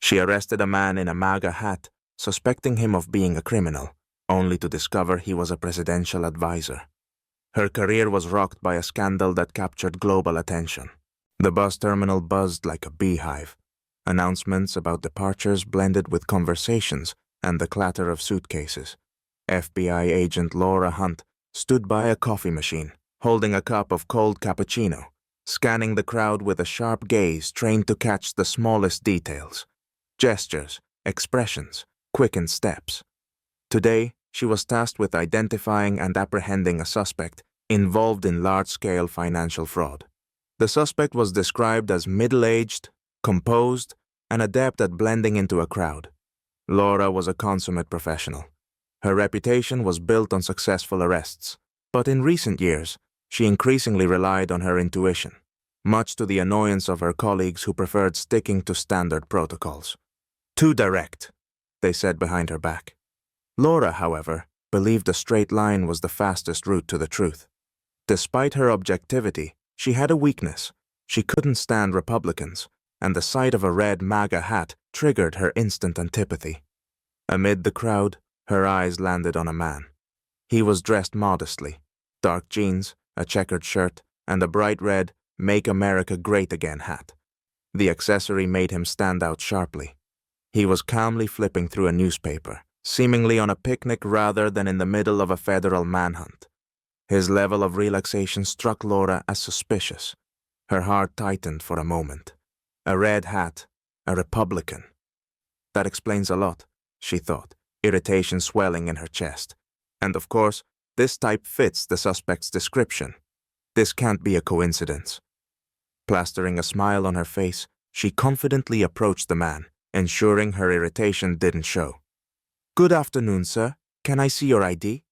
She arrested a man in a MAGA hat, suspecting him of being a criminal, only to discover he was a presidential advisor. Her career was rocked by a scandal that captured global attention. The bus terminal buzzed like a beehive. Announcements about departures blended with conversations and the clatter of suitcases. FBI agent Laura Hunt stood by a coffee machine, holding a cup of cold cappuccino, scanning the crowd with a sharp gaze trained to catch the smallest details. Gestures, expressions, quickened steps. Today, she was tasked with identifying and apprehending a suspect involved in large-scale financial fraud. The suspect was described as middle-aged, composed, and adept at blending into a crowd. Laura was a consummate professional. Her reputation was built on successful arrests, but in recent years, she increasingly relied on her intuition, much to the annoyance of her colleagues who preferred sticking to standard protocols. Too direct, they said behind her back. Laura, however, believed a straight line was the fastest route to the truth. Despite her objectivity, she had a weakness. She couldn't stand Republicans, and the sight of a red MAGA hat triggered her instant antipathy. Amid the crowd, her eyes landed on a man. He was dressed modestly, dark jeans, a checkered shirt, and a bright red "Make America Great Again" hat. The accessory made him stand out sharply. He was calmly flipping through a newspaper, seemingly on a picnic rather than in the middle of a federal manhunt. His level of relaxation struck Laura as suspicious. Her heart tightened for a moment. A red hat, a Republican. That explains a lot, she thought, irritation swelling in her chest. And of course, this type fits the suspect's description. This can't be a coincidence. Plastering a smile on her face, she confidently approached the man, ensuring her irritation didn't show. "Good afternoon, sir. Can I see your ID?"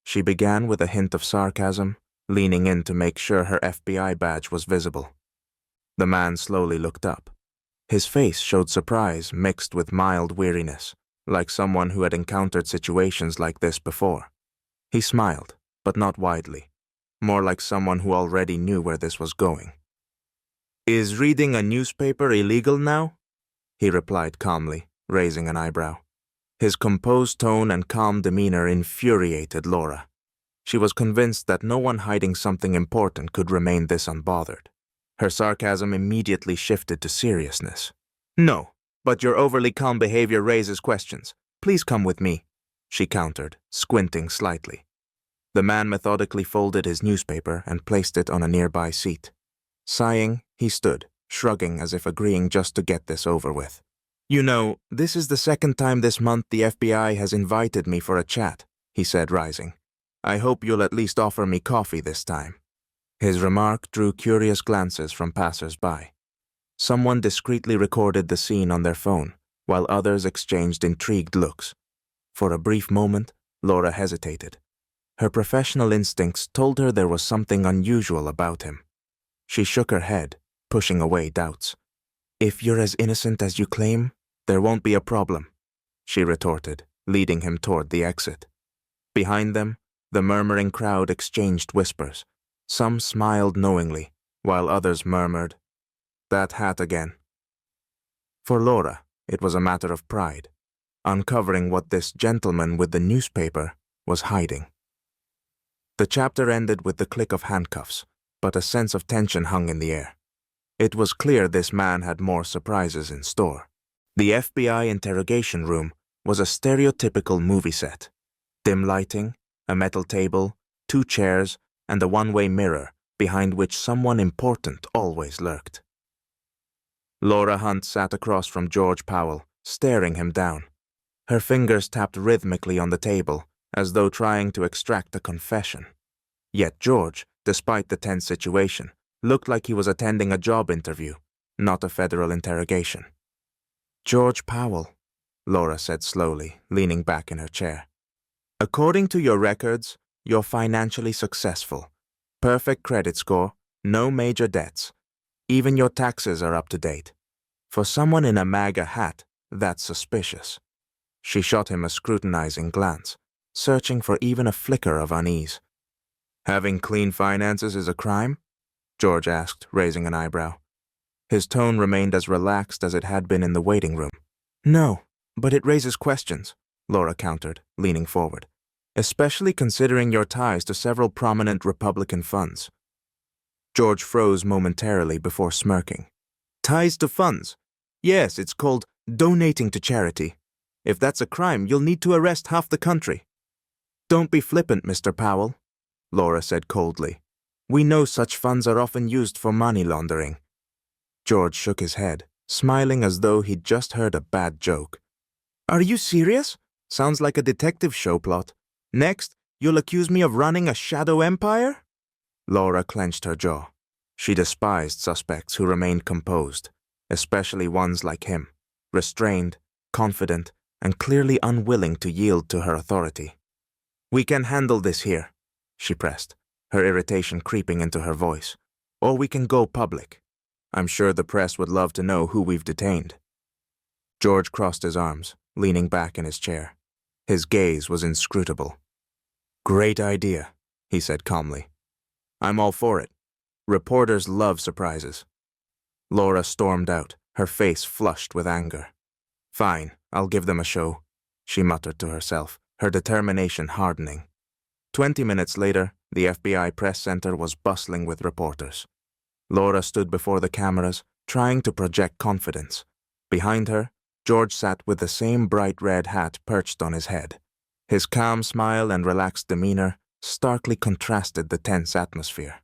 She began with a hint of sarcasm, leaning in to make sure her FBI badge was visible. The man slowly looked up. His face showed surprise mixed with mild weariness, like someone who had encountered situations like this before. He smiled, but not widely, more like someone who already knew where this was going. "Is reading a newspaper illegal now?" he replied calmly, raising an eyebrow. His composed tone and calm demeanor infuriated Laura. She was convinced that no one hiding something important could remain this unbothered. Her sarcasm immediately shifted to seriousness. "No, but your overly calm behavior raises questions. Please come with me," she countered, squinting slightly. The man methodically folded his newspaper and placed it on a nearby seat. Sighing, he stood, shrugging as if agreeing just to get this over with. "You know, this is the second time this month the FBI has invited me for a chat," he said, rising. "I hope you'll at least offer me coffee this time." His remark drew curious glances from passers-by. Someone discreetly recorded the scene on their phone, while others exchanged intrigued looks. For a brief moment, Laura hesitated. Her professional instincts told her there was something unusual about him. She shook her head, pushing away doubts. "If you're as innocent as you claim, there won't be a problem," she retorted, leading him toward the exit. Behind them, the murmuring crowd exchanged whispers. Some smiled knowingly, while others murmured, "That hat again." For Laura, it was a matter of pride, uncovering what this gentleman with the newspaper was hiding. The chapter ended with the click of handcuffs, but a sense of tension hung in the air. It was clear this man had more surprises in store. The FBI interrogation room was a stereotypical movie set. Dim lighting, a metal table, 2 chairs, and a one-way mirror behind which someone important always lurked. Laura Hunt sat across from George Powell, staring him down. Her fingers tapped rhythmically on the table, as though trying to extract a confession. Yet George, despite the tense situation, looked like he was attending a job interview, not a federal interrogation. "George Powell," Laura said slowly, leaning back in her chair. "According to your records, you're financially successful. Perfect credit score, no major debts. Even your taxes are up to date. For someone in a MAGA hat, that's suspicious." She shot him a scrutinizing glance, searching for even a flicker of unease. "Having clean finances is a crime?" George asked, raising an eyebrow. His tone remained as relaxed as it had been in the waiting room, No, but it raises questions, Laura countered, leaning forward, especially considering your ties to several prominent Republican funds. George froze momentarily before smirking. Ties to funds? Yes, it's called donating to charity. If that's a crime, you'll need to arrest half the country. Don't be flippant, Mr. Powell, Laura said coldly. We know such funds are often used for money laundering. George shook his head, smiling as though he'd just heard a bad joke. Are you serious? Sounds like a detective show plot. Next, you'll accuse me of running a shadow empire? Laura clenched her jaw. She despised suspects who remained composed, especially ones like him, restrained, confident, and clearly unwilling to yield to her authority. We can handle this here, she pressed, her irritation creeping into her voice. Or we can go public. I'm sure the press would love to know who we've detained. George crossed his arms, leaning back in his chair. His gaze was inscrutable. Great idea, he said calmly. I'm all for it. Reporters love surprises. Laura stormed out, her face flushed with anger. Fine, I'll give them a show, she muttered to herself, her determination hardening. 20 minutes later, the FBI press center was bustling with reporters. Laura stood before the cameras, trying to project confidence. Behind her, George sat with the same bright red hat perched on his head. His calm smile and relaxed demeanor starkly contrasted the tense atmosphere.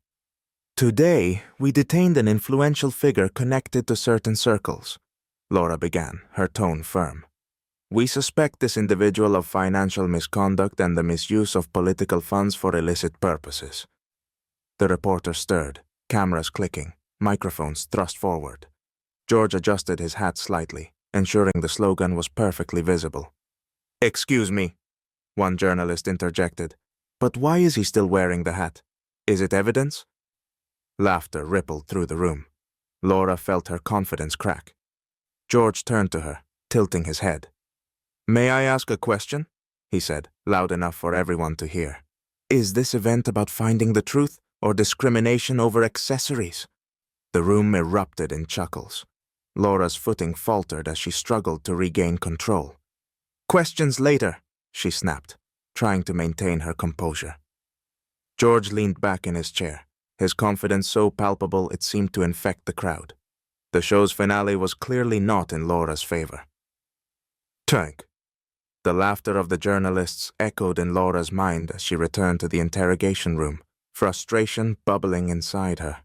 Today, we detained an influential figure connected to certain circles, Laura began, her tone firm. We suspect this individual of financial misconduct and the misuse of political funds for illicit purposes. The reporter stirred, cameras clicking, microphones thrust forward. George adjusted his hat slightly, ensuring the slogan was perfectly visible. Excuse me, one journalist interjected, but why is he still wearing the hat? Is it evidence? Laughter rippled through the room. Laura felt her confidence crack. George turned to her, tilting his head. May I ask a question? He said, loud enough for everyone to hear. Is this event about finding the truth or discrimination over accessories? The room erupted in chuckles. Laura's footing faltered as she struggled to regain control. Questions later, she snapped, trying to maintain her composure. George leaned back in his chair, his confidence so palpable it seemed to infect the crowd. The show's finale was clearly not in Laura's favor. Tank. The laughter of the journalists echoed in Laura's mind as she returned to the interrogation room, frustration bubbling inside her.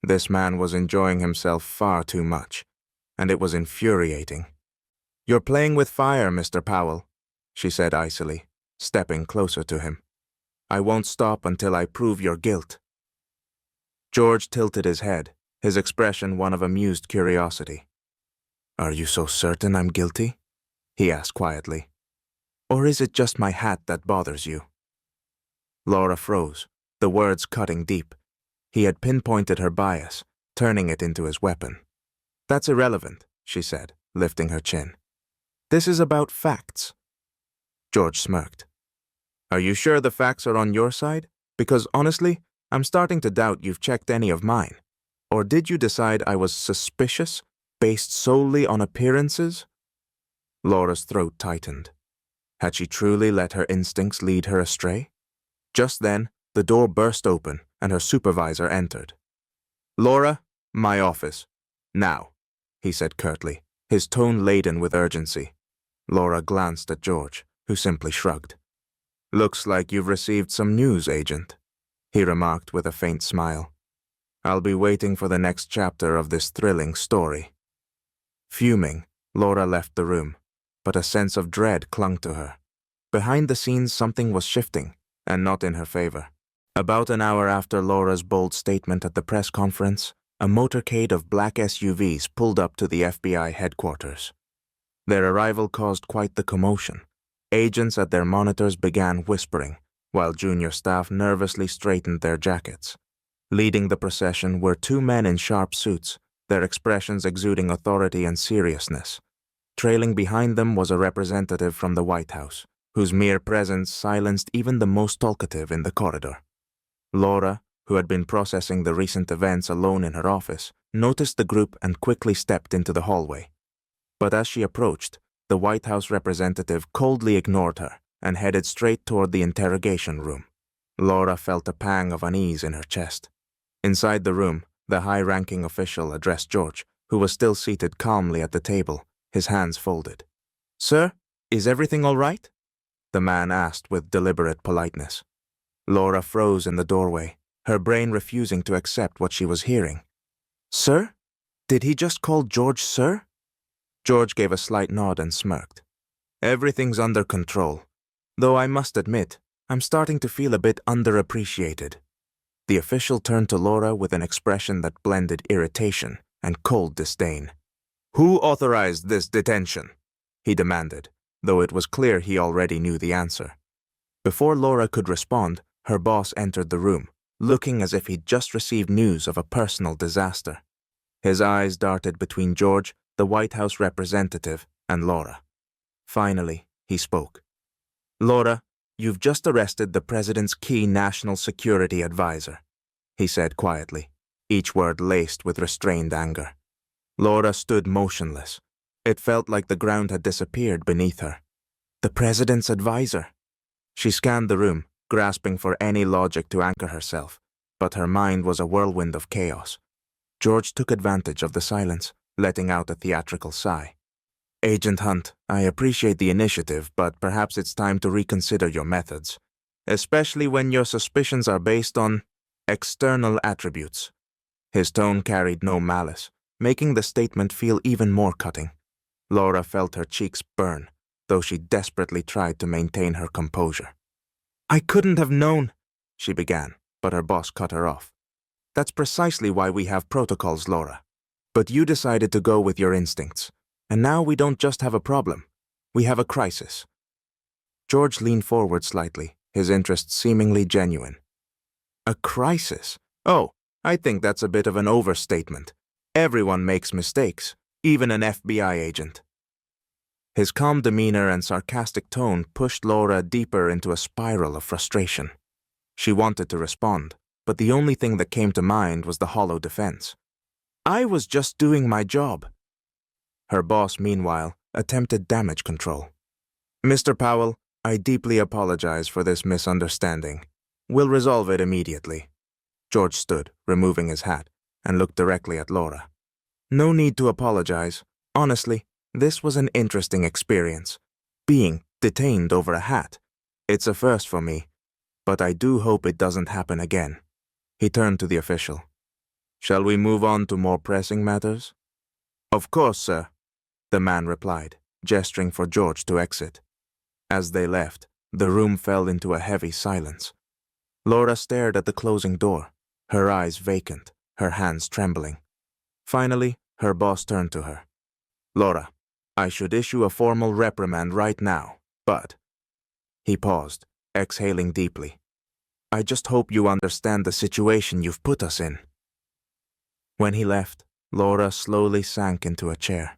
This man was enjoying himself far too much, and it was infuriating. You're playing with fire, Mr. Powell, she said icily, stepping closer to him. I won't stop until I prove your guilt. George tilted his head, his expression one of amused curiosity. Are you so certain I'm guilty? He asked quietly. Or is it just my hat that bothers you? Laura froze, the words cutting deep. He had pinpointed her bias, turning it into his weapon. That's irrelevant, she said, lifting her chin. This is about facts. George smirked. Are you sure the facts are on your side? Because honestly, I'm starting to doubt you've checked any of mine. Or did you decide I was suspicious, based solely on appearances? Laura's throat tightened. Had she truly let her instincts lead her astray? Just then, the door burst open and her supervisor entered. Laura, my office. Now, he said curtly, his tone laden with urgency. Laura glanced at George, who simply shrugged. Looks like you've received some news, Agent, he remarked with a faint smile. I'll be waiting for the next chapter of this thrilling story. Fuming, Laura left the room, but a sense of dread clung to her. Behind the scenes, something was shifting, and not in her favor. About an hour after Laura's bold statement at the press conference, a motorcade of black SUVs pulled up to the FBI headquarters. Their arrival caused quite the commotion. Agents at their monitors began whispering, while junior staff nervously straightened their jackets. Leading the procession were two men in sharp suits, their expressions exuding authority and seriousness. Trailing behind them was a representative from the White House, whose mere presence silenced even the most talkative in the corridor. Laura, who had been processing the recent events alone in her office, noticed the group and quickly stepped into the hallway. But as she approached, the White House representative coldly ignored her and headed straight toward the interrogation room. Laura felt a pang of unease in her chest. Inside the room, the high-ranking official addressed George, who was still seated calmly at the table, his hands folded. "Sir, is everything all right?" the man asked with deliberate politeness. Laura froze in the doorway, her brain refusing to accept what she was hearing. "Sir? Did he just call George sir?" George gave a slight nod and smirked. "Everything's under control, though I must admit, I'm starting to feel a bit underappreciated." The official turned to Laura with an expression that blended irritation and cold disdain. "Who authorized this detention?" he demanded, though it was clear he already knew the answer. Before Laura could respond, her boss entered the room, looking as if he'd just received news of a personal disaster. His eyes darted between George, the White House representative, and Laura. Finally, he spoke. "Laura, you've just arrested the president's key national security advisor," he said quietly, each word laced with restrained anger. Laura stood motionless. It felt like the ground had disappeared beneath her. The president's advisor. She scanned the room, grasping for any logic to anchor herself, but her mind was a whirlwind of chaos. George took advantage of the silence, letting out a theatrical sigh. "Agent Hunt, I appreciate the initiative, but perhaps it's time to reconsider your methods, especially when your suspicions are based on external attributes." His tone carried no malice, making the statement feel even more cutting. Laura felt her cheeks burn, though she desperately tried to maintain her composure. "I couldn't have known," she began, but her boss cut her off. "That's precisely why we have protocols, Laura. But you decided to go with your instincts, and now we don't just have a problem, we have a crisis." George leaned forward slightly, his interest seemingly genuine. "A crisis? Oh, I think that's a bit of an overstatement. Everyone makes mistakes, even an FBI agent." His calm demeanor and sarcastic tone pushed Laura deeper into a spiral of frustration. She wanted to respond, but the only thing that came to mind was the hollow defense. "I was just doing my job." Her boss, meanwhile, attempted damage control. "Mr. Powell, I deeply apologize for this misunderstanding. We'll resolve it immediately." George stood, removing his hat, and looked directly at Laura. "No need to apologize. Honestly, this was an interesting experience. Being detained over a hat. It's a first for me, but I do hope it doesn't happen again." He turned to the official. "Shall we move on to more pressing matters?" "Of course, sir," the man replied, gesturing for George to exit. As they left, the room fell into a heavy silence. Laura stared at the closing door, her eyes vacant, her hands trembling. Finally, her boss turned to her. "Laura, I should issue a formal reprimand right now, but—" He paused, exhaling deeply. "I just hope you understand the situation you've put us in." When he left, Laura slowly sank into a chair.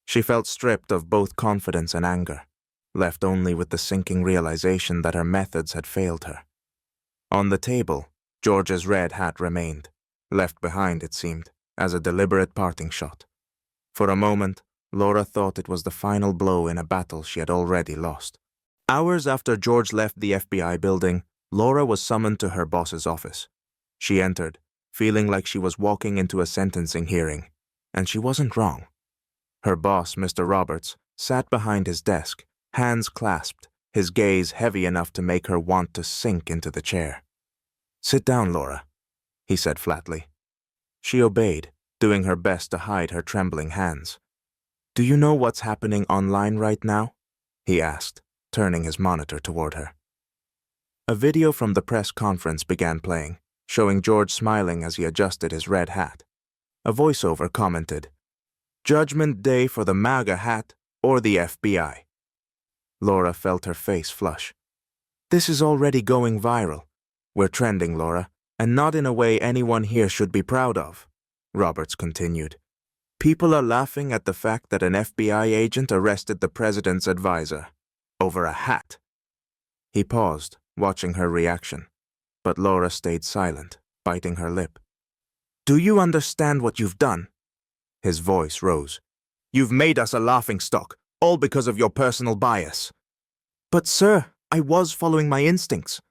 She felt stripped of both confidence and anger, left only with the sinking realization that her methods had failed her. On the table, George's red hat remained, left behind, it seemed, as a deliberate parting shot. For a moment, Laura thought it was the final blow in a battle she had already lost. Hours after George left the FBI building, Laura was summoned to her boss's office. She entered, feeling like she was walking into a sentencing hearing, and she wasn't wrong. Her boss, Mr. Roberts, sat behind his desk, hands clasped, his gaze heavy enough to make her want to sink into the chair. "Sit down, Laura," he said flatly. She obeyed, doing her best to hide her trembling hands. "Do you know what's happening online right now?" he asked, turning his monitor toward her. A video from the press conference began playing, showing George smiling as he adjusted his red hat. A voiceover commented, "Judgment Day for the MAGA hat or the FBI." Laura felt her face flush. "This is already going viral. We're trending, Laura, and not in a way anyone here should be proud of," Roberts continued. "People are laughing at the fact that an FBI agent arrested the president's advisor over a hat." He paused, watching her reaction, but Laura stayed silent, biting her lip. "Do you understand what you've done?" His voice rose. "You've made us a laughingstock. All because of your personal bias. But sir, I was following my instincts.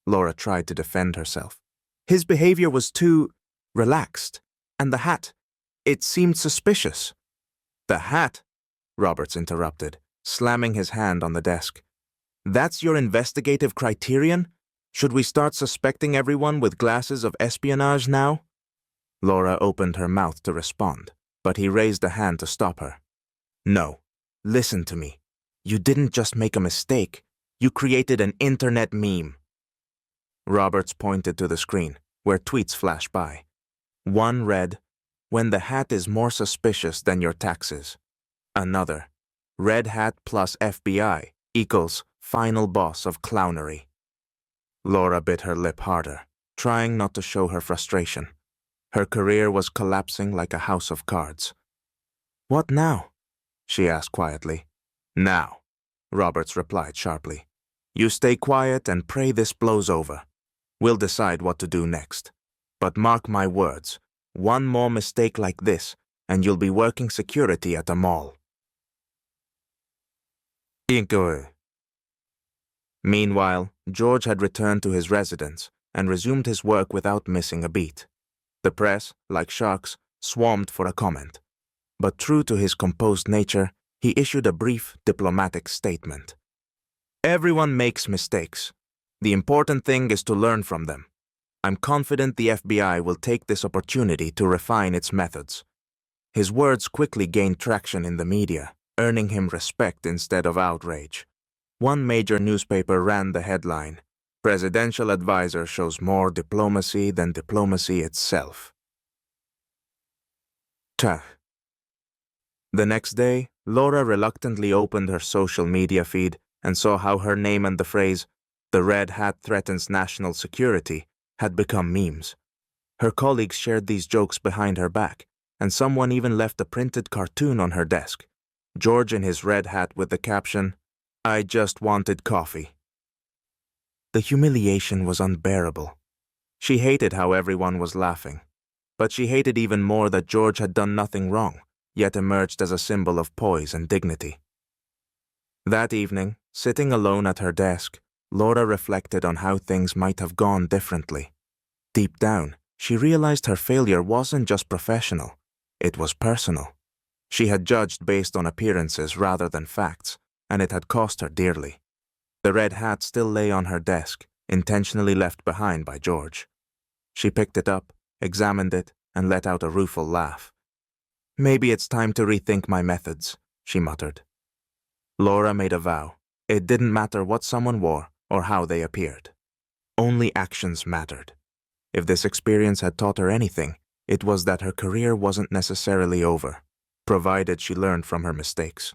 Laura tried to defend herself. His behavior was too relaxed. And the hat, it seemed suspicious. The hat? Roberts interrupted, slamming his hand on the desk. That's your investigative criterion? Should we start suspecting everyone with glasses of espionage now? Laura opened her mouth to respond, but he raised a hand to stop her. No, listen to me. You didn't just make a mistake. You created an internet meme. Roberts pointed to the screen, where tweets flashed by. One read, "When the hat is more suspicious than your taxes." Another, "Red hat plus FBI equals final boss of clownery." Laura bit her lip harder, trying not to show her frustration. Her career was collapsing like a house of cards. "What now?" she asked quietly. "Now," Roberts replied sharply. "You stay quiet and pray this blows over. We'll decide what to do next. But mark my words, one more mistake like this, and you'll be working security at a mall." Inque. Meanwhile, George had returned to his residence and resumed his work without missing a beat. The press, like sharks, swarmed for a comment. But true to his composed nature, he issued a brief, diplomatic statement. "Everyone makes mistakes. The important thing is to learn from them. I'm confident the FBI will take this opportunity to refine its methods." His words quickly gained traction in the media, earning him respect instead of outrage. One major newspaper ran the headline, "Presidential Advisor shows more diplomacy than diplomacy itself." The next day, Laura reluctantly opened her social media feed and saw how her name and the phrase, "The Red Hat threatens national security," had become memes. Her colleagues shared these jokes behind her back, and someone even left a printed cartoon on her desk. George in his red hat with the caption, "I just wanted coffee." The humiliation was unbearable. She hated how everyone was laughing, but she hated even more that George had done nothing wrong, yet emerged as a symbol of poise and dignity. That evening, sitting alone at her desk, Laura reflected on how things might have gone differently. Deep down, she realized her failure wasn't just professional, it was personal. She had judged based on appearances rather than facts, and it had cost her dearly. The red hat still lay on her desk, intentionally left behind by George. She picked it up, examined it, and let out a rueful laugh. "Maybe it's time to rethink my methods," she muttered. Laura made a vow. It didn't matter what someone wore or how they appeared. Only actions mattered. If this experience had taught her anything, it was that her career wasn't necessarily over, provided she learned from her mistakes.